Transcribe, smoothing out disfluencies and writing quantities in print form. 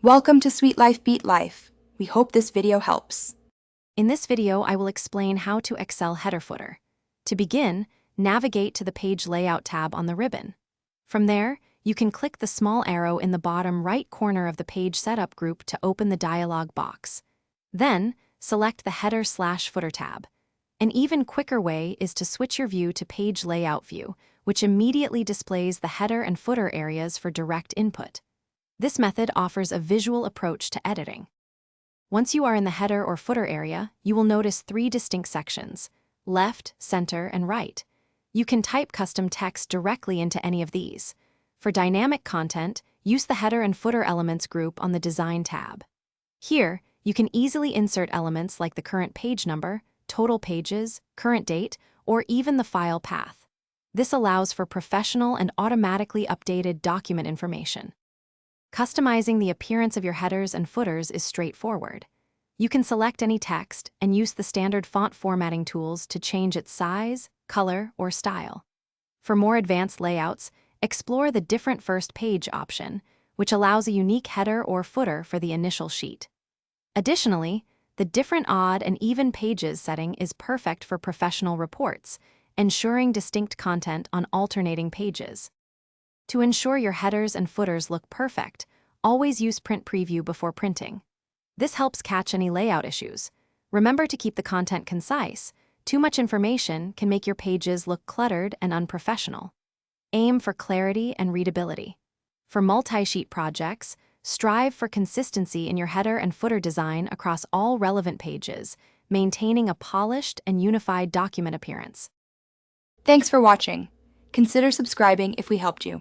Welcome to Sweet Life Beat Life. We hope this video helps. In this video, I will explain how to Excel header footer. To begin, navigate to the Page Layout tab on the ribbon. From there, you can click the small arrow in the bottom right corner of the Page Setup group to open the dialog box. Then, select the Header/Footer tab. An even quicker way is to switch your view to Page Layout view, which immediately displays the header and footer areas for direct input. This method offers a visual approach to editing. Once you are in the header or footer area, you will notice three distinct sections: left, center, and right. You can type custom text directly into any of these. For dynamic content, use the Header and Footer Elements group on the Design tab. Here, you can easily insert elements like the current page number, total pages, current date, or even the file path. This allows for professional and automatically updated document information. Customizing the appearance of your headers and footers is straightforward. You can select any text and use the standard font formatting tools to change its size, color, or style. For more advanced layouts, explore the Different First Page option, which allows a unique header or footer for the initial sheet. Additionally, the Different Odd and Even Pages setting is perfect for professional reports, ensuring distinct content on alternating pages. To ensure your headers and footers look perfect, always use Print Preview before printing. This helps catch any layout issues. Remember to keep the content concise. Too much information can make your pages look cluttered and unprofessional. Aim for clarity and readability. For multi-sheet projects, strive for consistency in your header and footer design across all relevant pages, maintaining a polished and unified document appearance. Thanks for watching. Consider subscribing if we helped you.